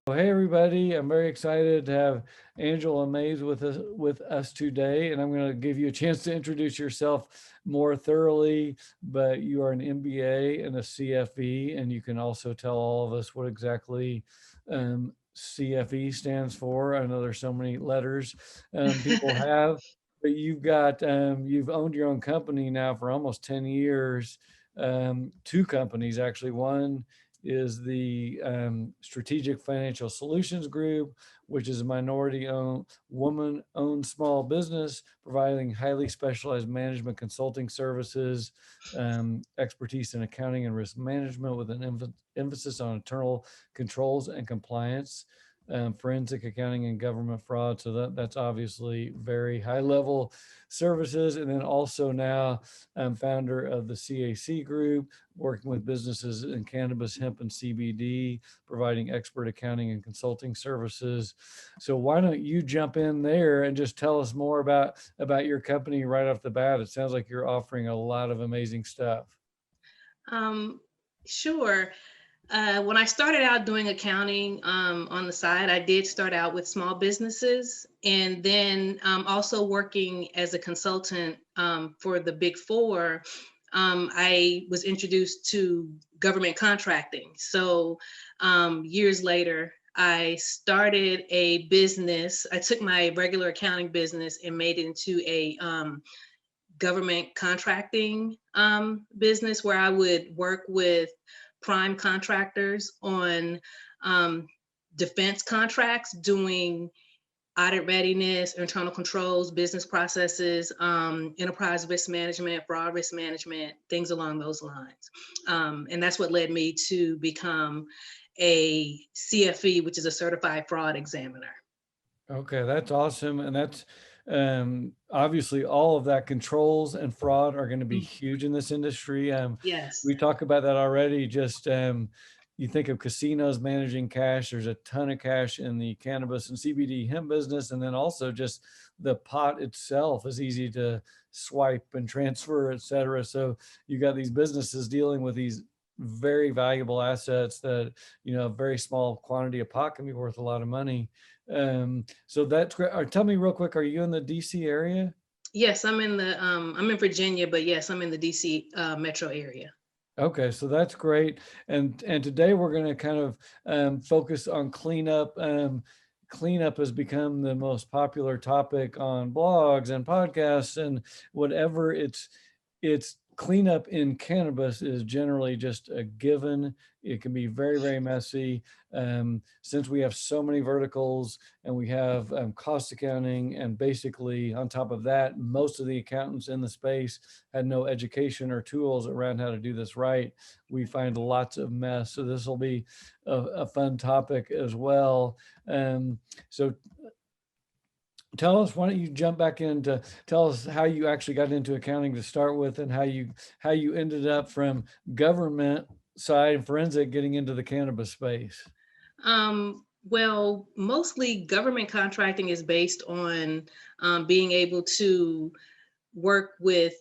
Hey everybody, I'm very excited to have Angela Mays with us today, and I'm going to give you a chance to introduce yourself more thoroughly. But you are an MBA and a CFE, and you can also tell all of us what exactly CFE stands for. I know there's so many letters people have, but you've owned your own company now for almost 10 years. Two companies actually. One is the Strategic Financial Solutions Group, which is a minority owned, woman owned small business providing highly specialized management consulting services, expertise in accounting and risk management with an emphasis on internal controls and compliance. Forensic accounting and government fraud. So that's obviously very high level services. And then also now I'm founder of the CAC group, working with businesses in cannabis, hemp, and CBD, providing expert accounting and consulting services. So why don't you jump in there and just tell us more about your company right off the bat? It sounds like you're offering a lot of amazing stuff. Um, sure. When I started out doing accounting on the side, I did start out with small businesses and then also working as a consultant for the Big Four. I was introduced to government contracting. So years later, I started a business. I took my regular accounting business and made it into a government contracting business where I would work with prime contractors on defense contracts, doing audit readiness, internal controls, business processes, enterprise risk management, fraud risk management, things along those lines. And that's what led me to become a CFE, which is a certified fraud examiner. Okay, that's awesome. And that's obviously all of that controls and fraud are going to be Mm. huge in this industry. Yes. We talk about that already. Just you think of casinos managing cash, there's a ton of cash in the cannabis and CBD hemp business. And then also just the pot itself is easy to swipe and transfer, et cetera. So you got these businesses dealing with these very valuable assets that, a very small quantity of pot can be worth a lot of money. So that's great. Tell me real quick, are you in the DC area? Yes, I'm in Virginia, but yes, I'm in the DC metro area. Okay, so that's great. And today we're going to kind of focus on cleanup. Cleanup has become the most popular topic on blogs and podcasts and whatever. It's cleanup in cannabis is generally just a given. It can be very, very messy. Since we have so many verticals and we have cost accounting, and basically on top of that, most of the accountants in the space had no education or tools around how to do this right. We find lots of mess. So this will be a fun topic as well. So tell us, why don't you jump back in to tell us how you actually got into accounting to start with, and how you ended up from government side and forensic getting into the cannabis space. Well, mostly government contracting is based on being able to work with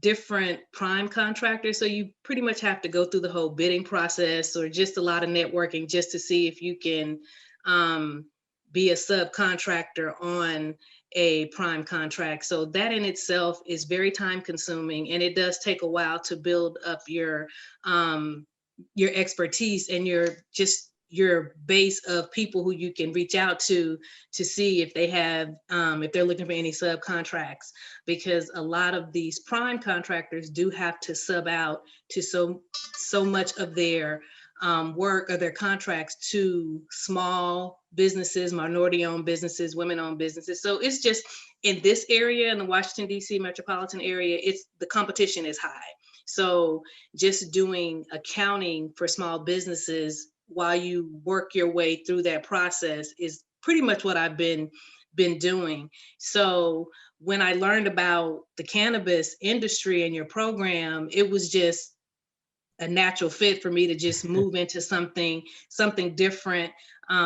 different prime contractors. So you pretty much have to go through the whole bidding process or just a lot of networking just to see if you can um, be a subcontractor on a prime contract. So that in itself is very time consuming, and it does take a while to build up your expertise and your base of people who you can reach out to see if they have if they're looking for any subcontracts, because a lot of these prime contractors do have to sub out to so much of their work or their contracts to small businesses, minority owned businesses, women owned businesses. So it's just in this area, in the Washington DC metropolitan area, it's the competition is high. So just doing accounting for small businesses while you work your way through that process is pretty much what I've been doing. So when I learned about the cannabis industry and your program, it was just a natural fit for me to just move into something different,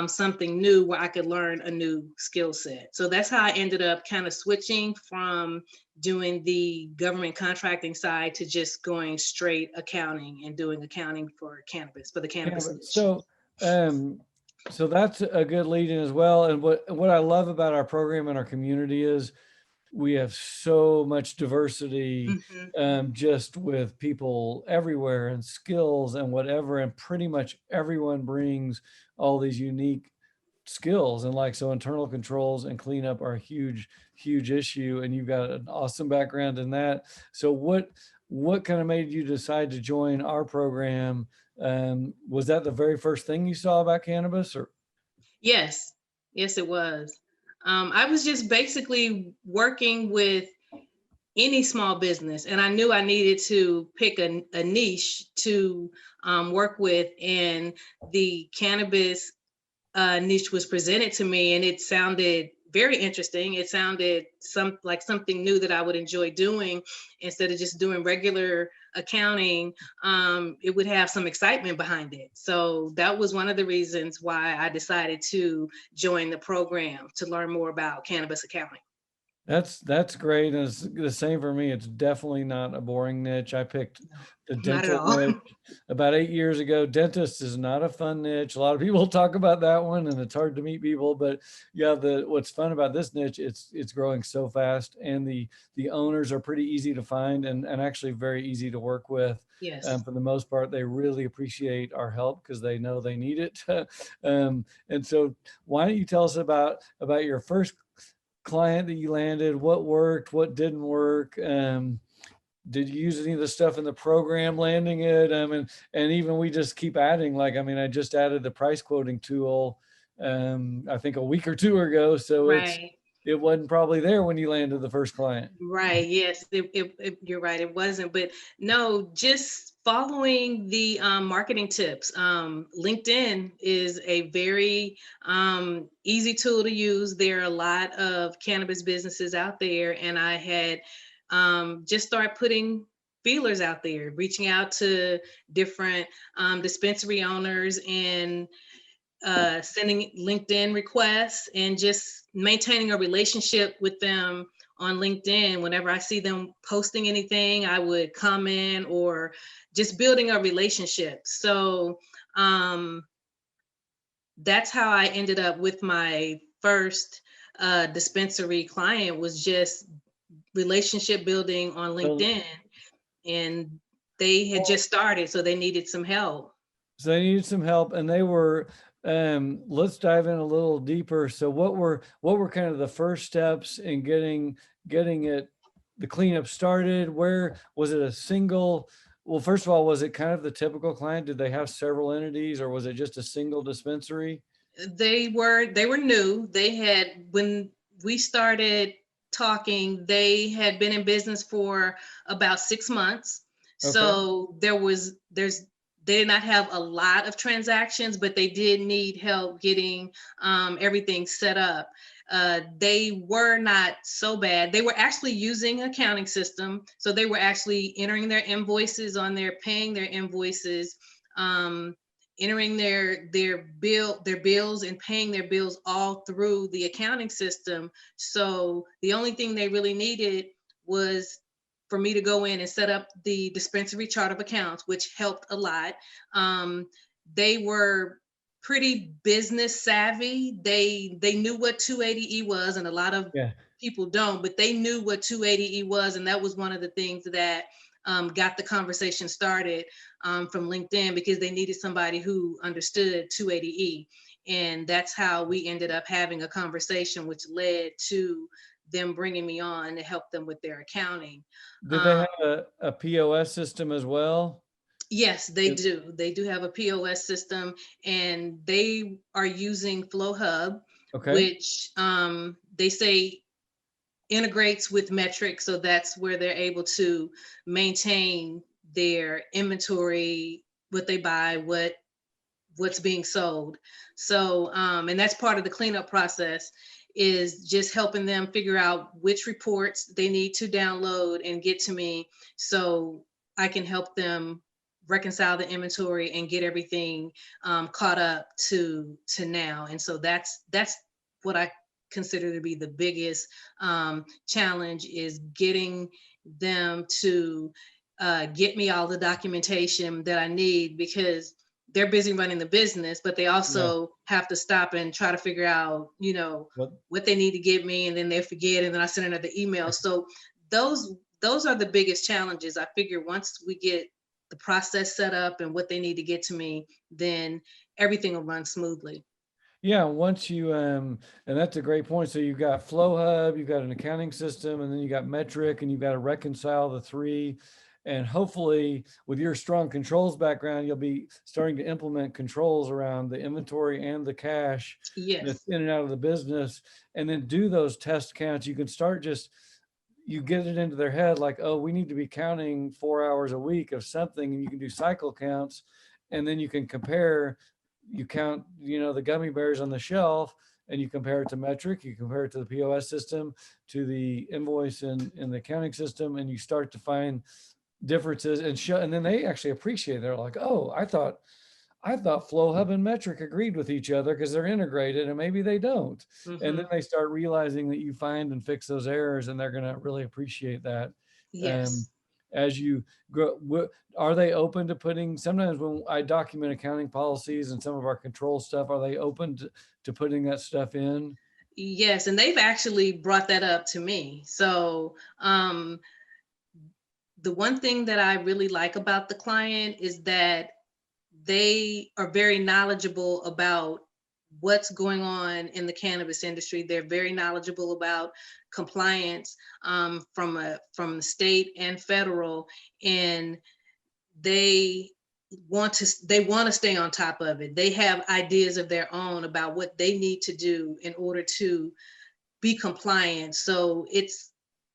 something new where I could learn a new skill set. So that's how I ended up kind of switching from doing the government contracting side to just going straight accounting and doing accounting for cannabis, for the cannabis Cannabis. industry. So, um, So that's a good lead in as well. And what I love about our program and our community is we have so much diversity, Mhm. just with people everywhere and skills and whatever. And pretty much everyone brings all these unique skills. And like, so internal controls and cleanup are a huge, huge issue. And you've got an awesome background in that. So what kind of made you decide to join our program? Was that the very first thing you saw about cannabis, or? Yes, yes, it was. I was just basically working with any small business, and I knew I needed to pick a niche to work with, and the cannabis niche was presented to me, and it sounded very interesting. It sounded like something new that I would enjoy doing instead of just doing regular accounting. It would have some excitement behind it. So that was one of the reasons why I decided to join the program to learn more about cannabis accounting. That's great. And it's the same for me. It's definitely not a boring niche. I picked No, the not at dental all. niche about 8 years ago. Dentist is not a fun niche. A lot of people talk about that one, and it's hard to meet people. But yeah, the what's fun about this niche, it's growing so fast, and the owners are pretty easy to find and actually very easy to work with. Yes. For the most part, they really appreciate our help because they know they need it. And so, why don't you tell us about your first client that you landed? What worked? What didn't work? Did you use any of the stuff in the program landing it? And even we just keep adding. Like, I mean, I just added the price quoting tool. I think a week or two ago. So Right. it wasn't probably there when you landed the first client. Right. Yes, you're right. It wasn't, but no, just following the marketing tips. LinkedIn is a very easy tool to use. There are a lot of cannabis businesses out there, and I had just started putting feelers out there, reaching out to different dispensary owners and sending LinkedIn requests and just maintaining a relationship with them on LinkedIn. Whenever I see them posting anything, I would comment or just building a relationship. So um, that's how I ended up with my first dispensary client, was just relationship building on Well, LinkedIn. And they had just started, so they needed some help. so they needed some help, and they were, let's dive in a little deeper. So what were kind of the first steps in getting it, the cleanup started? Where was it a single, well, first of all, was it kind of the typical client? Did they have several entities, or was it just a single dispensary? They were new. They had, when we started talking, they had been in business for about 6 months. Okay. So they did not have a lot of transactions, but they did need help getting everything set up. They were not so bad. They were actually using an accounting system, so they were actually entering their invoices on there, paying their invoices. Um, Entering their bills and paying their bills all through the accounting system. So the only thing they really needed was for me to go in and set up the dispensary chart of accounts, which helped a lot. Um, they were pretty business savvy. They knew what 280E was, and a lot of Yeah. people don't, but they knew what 280E was, and that was one of the things that got the conversation started from LinkedIn, because they needed somebody who understood 280E. And that's how we ended up having a conversation, which led to them bringing me on to help them with their accounting. Did they Um, have a POS system as well? yes, they Yep. do. They do have a POS system, and they are using Flow Hub, Okay. which they say integrates with metrics. So that's where they're able to maintain their inventory, what they buy, what's being sold. So and that's part of the cleanup process, is just helping them figure out which reports they need to download and get to me, so I can help them reconcile the inventory and get everything caught up to now. And so that's what I consider to be the biggest challenge, is getting them to get me all the documentation that I need, because they're busy running the business, but they Yeah. also have to stop and try to figure out, Well, what they need to get me, and then they forget, and then I send another email. So those those are the biggest challenges. I figure once we get the process set up and what they need to get to me, then everything will run smoothly. yeah, once you and that's a great point. So you've got Flow Hub, you've got an accounting system, and then you got Metric, and you've got to reconcile the three. And hopefully, with your strong controls background, you'll be starting to implement controls around the inventory and the cash that's Yes. in and out of the business, and then do those test counts. You can start just you get it into their head like, oh, we need to be counting 4 hours a week of something, and you can do cycle counts, and then you can compare. You count, the gummy bears on the shelf, and you compare it to metric. You compare it to the POS system, to the invoice in the accounting system, and you start to find differences and show. And then they actually appreciate it. They're like, oh, I thought Flow Hub and Metric agreed with each other because they're integrated, and maybe they don't. And then Hmm. they start realizing that you find and fix those errors, and they're going to really appreciate that. Um, Yes. as you grow, are they open to putting, sometimes when I document accounting policies and some of our control stuff, are they open to putting that stuff in? Yes, and they've actually brought that up to me. So the one thing that I really like about the client is that they are very knowledgeable about what's going on in the cannabis industry. They're very knowledgeable about compliance, from the state and federal, and they they want to stay on top of it. They have ideas of their own about what they need to do in order to be compliant. So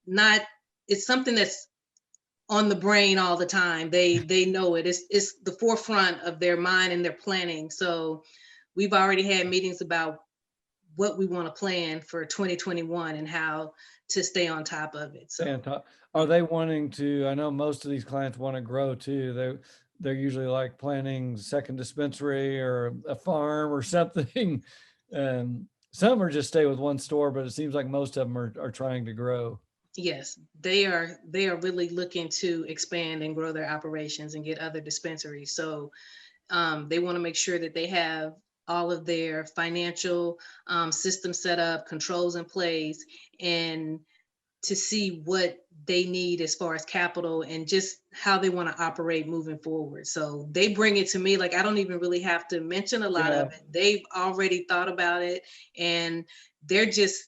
not it's something that's on the brain all the time. They know it. It's the forefront of their mind and their planning. So we've already had meetings about what we want to plan for 2021 and how to stay on top of it. Stay on So top. Are they wanting to, I know most of these clients want to grow too. They're usually like planning second dispensary or a farm or something. Some are just stay with one store, but it seems like most of them are trying to grow. yes, they are really looking to expand and grow their operations and get other dispensaries. So they want to make sure that they have all of their financial systems set up, controls in place, and to see what they need as far as capital and just how they want to operate moving forward. So they bring it to me, like I don't even really have to mention a lot Yeah. of it. They've already thought about it, and they're just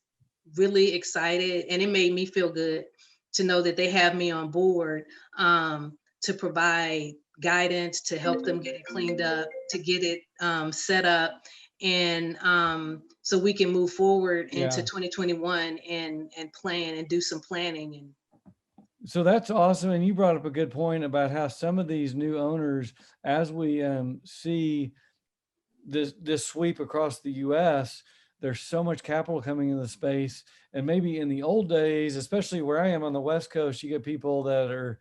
really excited. And it made me feel good to know that they have me on board, to provide guidance, to help them get it cleaned up, to get it set up, and so we can move forward into Yeah. 2021 and plan and do some planning. And So that's awesome. And you brought up a good point about how some of these new owners, as we see this sweep across the US, there's so much capital coming in the space. And maybe in the old days, especially where I am on the West Coast, you get people that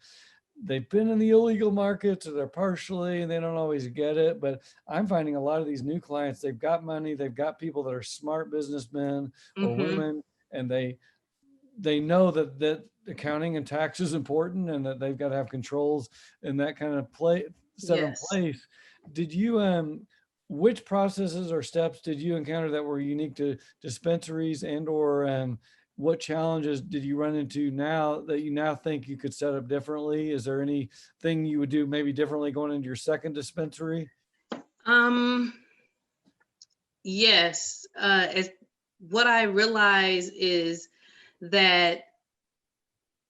they've been in the illegal markets, or they're partially, and they don't always get it. But I'm finding a lot of these new clients, they've got money, they've got people that are smart businessmen or mm-hmm. women, and they know that accounting and tax is important, and that they've got to have controls and that kind of play stuff in Yes. place. Did you which processes or steps did you encounter that were unique to dispensaries, and or what challenges did you run into now that you now think you could set up differently? Is there anything you would do maybe differently going into your second dispensary? um yes, what I realize is that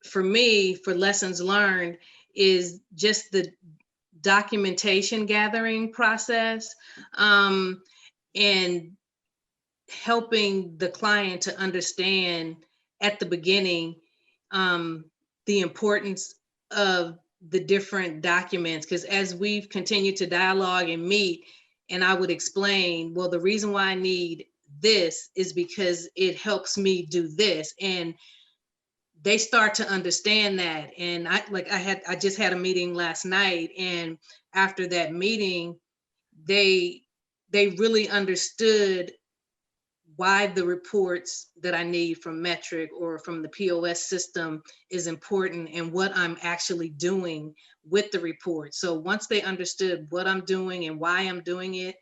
for me, for lessons learned, is just the documentation gathering process, and helping the client to understand at the beginning, um, the importance of the different documents. Because as we've continued to dialogue and meet, and I would explain, well, the reason why I need this is because it helps me do this. And they start to understand that. And I just had a meeting last night, and after that meeting, they they really understood why the reports that I need from Metric or from the POS system is important and what I'm actually doing with the report. So once they understood what I'm doing and why I'm doing it,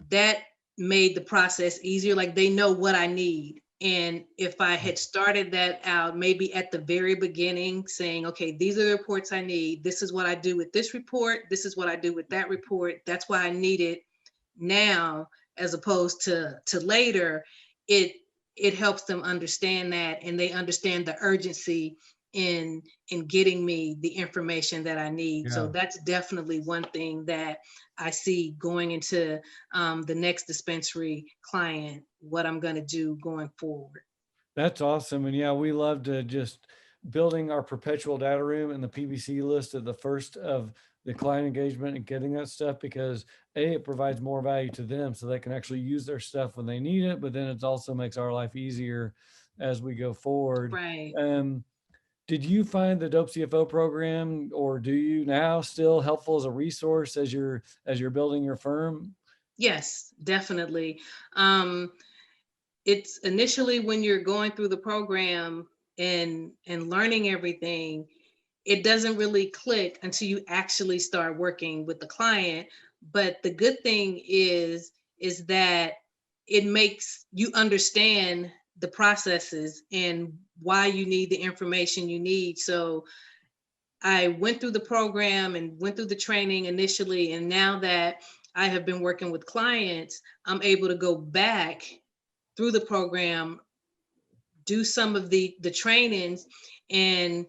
that made the process easier. Like they know what I need. And if I had started that out maybe at the very beginning, saying, okay, these are the reports I need. This is what I do with this report. This is what I do with that report. That's why I need it now, as opposed to later, it helps them understand that, and they understand the urgency in getting me the information that I need. So Yeah. that's definitely one thing that I see going into the next dispensary client, what I'm going to do going forward. That's awesome. And yeah, we love to just building our perpetual data room and the PBC list at the first of the client engagement and getting that stuff because it provides more value to them so they can actually use their stuff when they need it, but then it also makes our life easier as we go forward. Right. Um, did you find the DOPE CFO program, or do you now still helpful as a resource as you're building your firm? Yes, definitely. Um, it's initially when you're going through the program and learning everything, it doesn't really click until you actually start working with the client. But the good thing is that it makes you understand the processes and why you need the information you need. So I went through the program and went through the training initially, and now that I have been working with clients, I'm able to go back through the program, do some of the trainings, and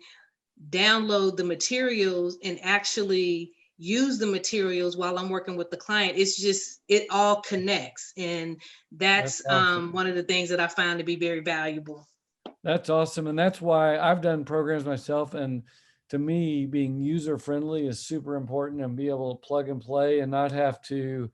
download the materials and actually use the materials while I'm working with the client. It's just, it all connects. And That's that's awesome. one of the things that I found to be very valuable. That's awesome. And that's why I've done programs myself. And to me, being user friendly is super important and be able to plug and play and not have to,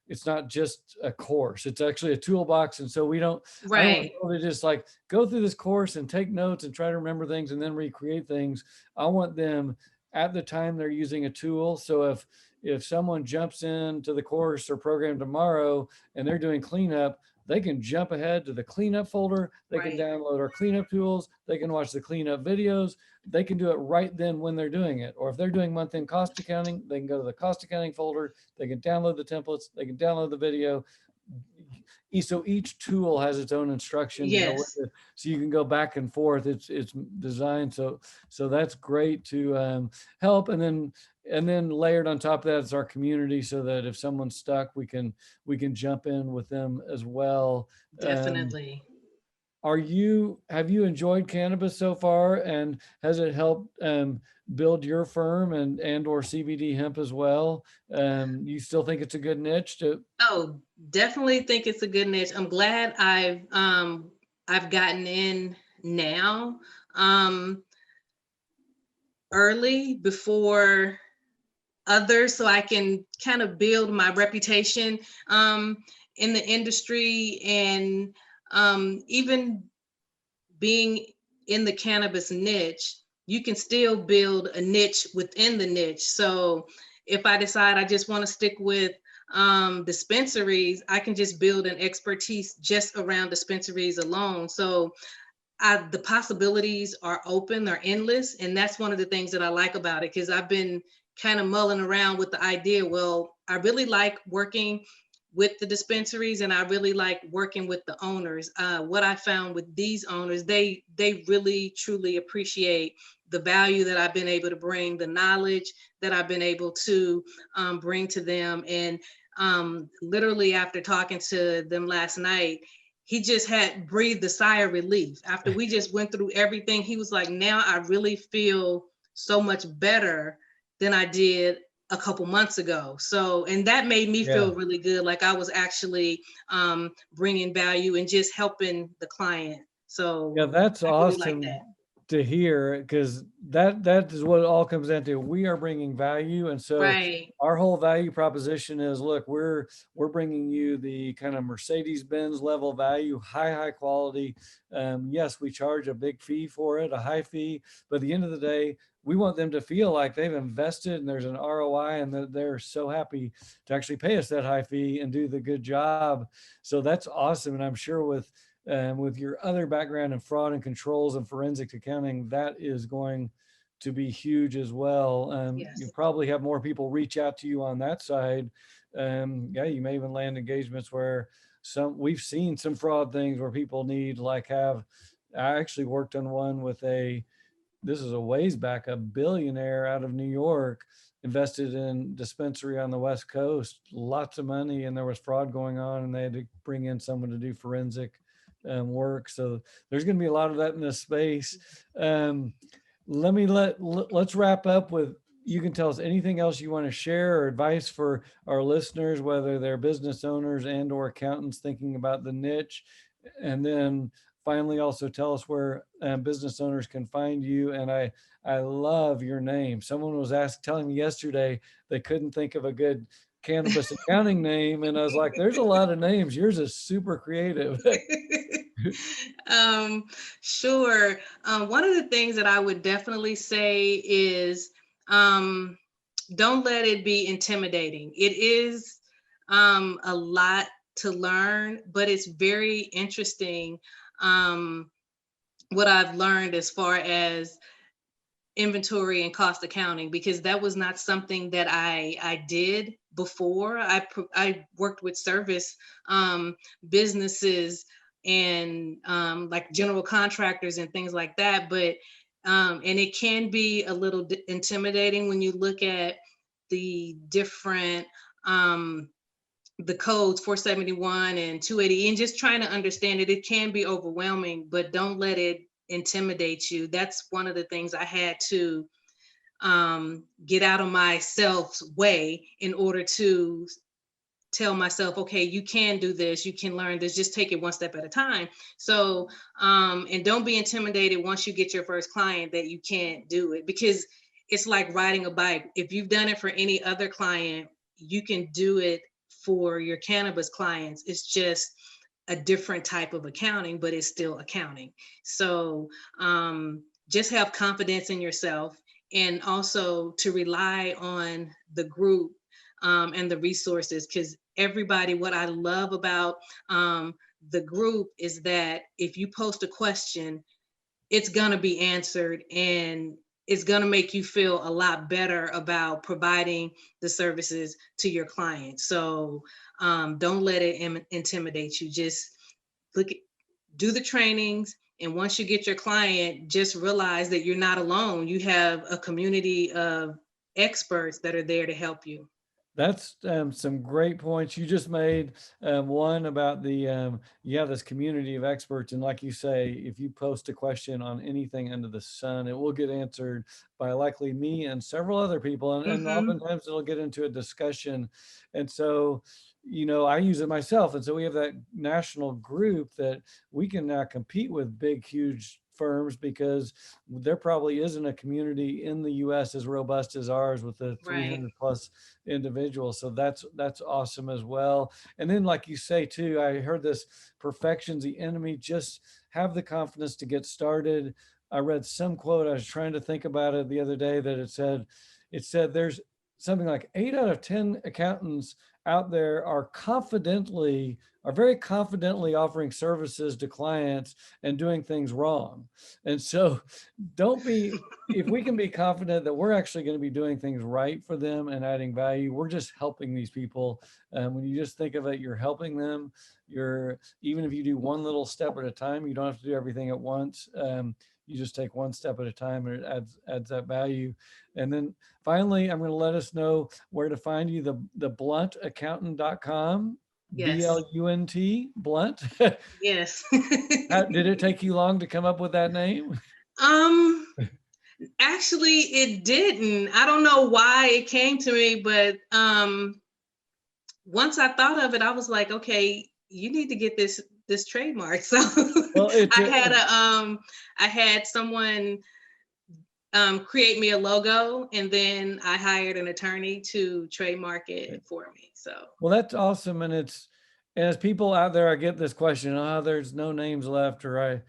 it's not just a course, it's actually a toolbox. And so I don't want Right, people to just like go through this course and take notes and try to remember things and then recreate things. I want them at the time they're using a tool. So if someone jumps into the course or program tomorrow and they're doing cleanup, they can jump ahead to the cleanup folder. They can right, download our cleanup tools. They can watch the cleanup videos. They can do it right then when they're doing it. Or if they're doing month-end cost accounting, they can go to the cost accounting folder. They can download the templates. They can download the video. So each tool has its own instruction to go with yes, it, so you can go back and forth. It's designed so that's great to help, and then layered on top of that is our community, so that if someone's stuck, we can jump in with them as well. Um, definitely. have you enjoyed cannabis so far, and has it helped build your firm and or CBD hemp as well? You still think it's a good niche to? Oh, definitely think it's a good niche. I'm glad I've gotten in now, um early before others, so I can kind of build my reputation in the industry. And even being in the cannabis niche, you can still build a niche within the niche. So if I decide I just want to stick with dispensaries, I can just build an expertise just around dispensaries alone. So the possibilities are open, they're endless. And that's one of the things that I like about it, because I've been kind of mulling around with the idea, well, I really like working with the dispensaries and I really like working with the owners. What I found with these owners, they really truly appreciate the value that I've been able to bring, the knowledge that I've been able to bring to them. And literally after talking to them last night, he just had breathed a sigh of relief after we just went through everything. He was like, now I really feel so much better than I did a couple months ago. So, and that made me Yeah. feel really good. Like I was actually bringing value and just helping the client. So Yeah, that's I really like awesome. that. to hear, because that is what it all comes down to. We are bringing value, and so Right. our whole value proposition is, look, we're bringing you the kind of Mercedes-Benz level value, high quality. Yes, we charge a big fee for it, a high fee, but at the end of the day, we want them to feel like they've invested and there's an ROI, and that they're so happy to actually pay us that high fee and do the good job. So that's awesome, and I'm sure with your other background in fraud and controls and forensic accounting, that is going to be huge as well. You Yes. probably have more people reach out to you on that side. Yeah, you may even land engagements where we've seen some fraud things where people need I actually worked on one with this is a ways back, a billionaire out of New York invested in dispensary on the West Coast, lots of money, and there was fraud going on, and they had to bring in someone to do forensic work. So there's going to be a lot of that in this space. Um, let's wrap up with, you can tell us anything else you want to share or advice for our listeners, whether they're business owners and or accountants thinking about the niche. And then finally, also tell us where business owners can find you. And I love your name. Someone was telling me yesterday they couldn't think of a good cannabis accounting name, and I was like, there's a lot of names. Yours is super creative. um, sure. One of the things that I would definitely say is, don't let it be intimidating. It is a lot to learn, but it's very interesting. What I've learned as far as inventory and cost accounting, because that was not something that I did before. I worked with service businesses and like general contractors and things like that, but and it can be a little intimidating when you look at the different the codes 471 and 280, and just trying to understand it. It can be overwhelming, but don't let it intimidate you. That's one of the things I had to get out of myself's way in order to tell myself, okay, you can do this, you can learn this, just take it one step at a time. So and don't be intimidated once you get your first client that you can't do it, because it's like riding a bike. If you've done it for any other client, you can do it for your cannabis clients. It's just a different type of accounting, but it's still accounting. So just have confidence in yourself, and also to rely on the group and the resources, because everybody, what I love about the group is that if you post a question, it's going to be answered, and it's going to make you feel a lot better about providing the services to your clients. So don't let it intimidate you. Just do the trainings. And once you get your client, just realize that you're not alone. You have a community of experts that are there to help you. That's some great points you just made. One about you have this community of experts, and like you say, if you post a question on anything under the sun, it will get answered by likely me and several other people, and Mm-hmm. oftentimes it'll get into a discussion. And so, I use it myself, and so we have that national group that we can now compete with big, huge firms, because there probably isn't a community in the US as robust as ours with the Right. 300 plus individuals. So that's awesome as well. And then, like you say too, I heard this: perfection's the enemy. Just have the confidence to get started. I read some quote, I was trying to think about it the other day, that it said there's something like 8 out of 10 accountants out there are very confidently offering services to clients and doing things wrong. And so don't be, if we can be confident that we're actually going to be doing things right for them and adding value, we're just helping these people. When you just think of it, you're helping them. Even if you do one little step at a time, you don't have to do everything at once. You just take one step at a time, and it adds that value. And then finally, I'm going to let us know where to find you: the bluntaccountant.com, Yes. BLUNT, Blunt. Yes. Did it take you long to come up with that name? um Actually, it didn't. I don't know why it came to me, but once I thought of it, I was like, okay, you need to get this this trademark. So Well, it's a, I had someone create me a logo, and then I hired an attorney to trademark it for me. So well, that's awesome. And it's, as people out there, I get this question, oh, there's no names left, or I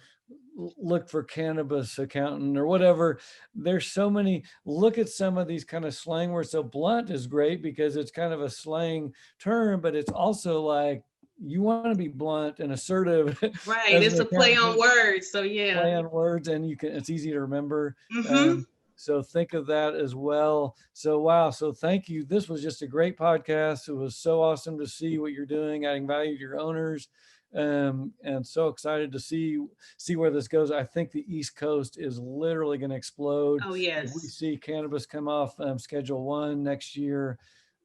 look for cannabis accountant or whatever. There's so many, look at some of these kind of slang words. So blunt is great because it's kind of a slang term, but it's also like, you want to be blunt and assertive right, as it's an a play on accountant, words. So yeah. play on words, and you can, it's easy to remember. Hmm. So think of that as well. So wow, so thank you. This was just a great podcast. It was so awesome to see what you're doing, adding value to your owners, and so excited to see where this goes. I think the East Coast is literally going to explode. Oh If we yes. see cannabis come off Schedule 1 next year,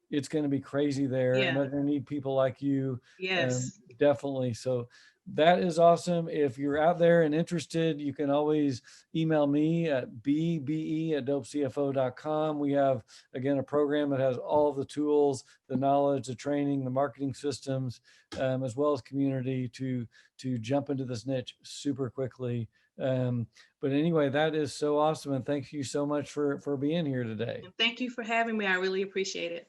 it's going to be crazy there, and Yeah. they're going to need people like you. Yes. Definitely. So that is awesome. If you're out there and interested, you can always email me at bbe@dopecfo.com. We have, again, a program that has all the tools, the knowledge, the training, the marketing systems, as well as community to jump into this niche super quickly. But anyway, that is so awesome, and thank you so much for being here today. And thank you for having me. I really appreciate it.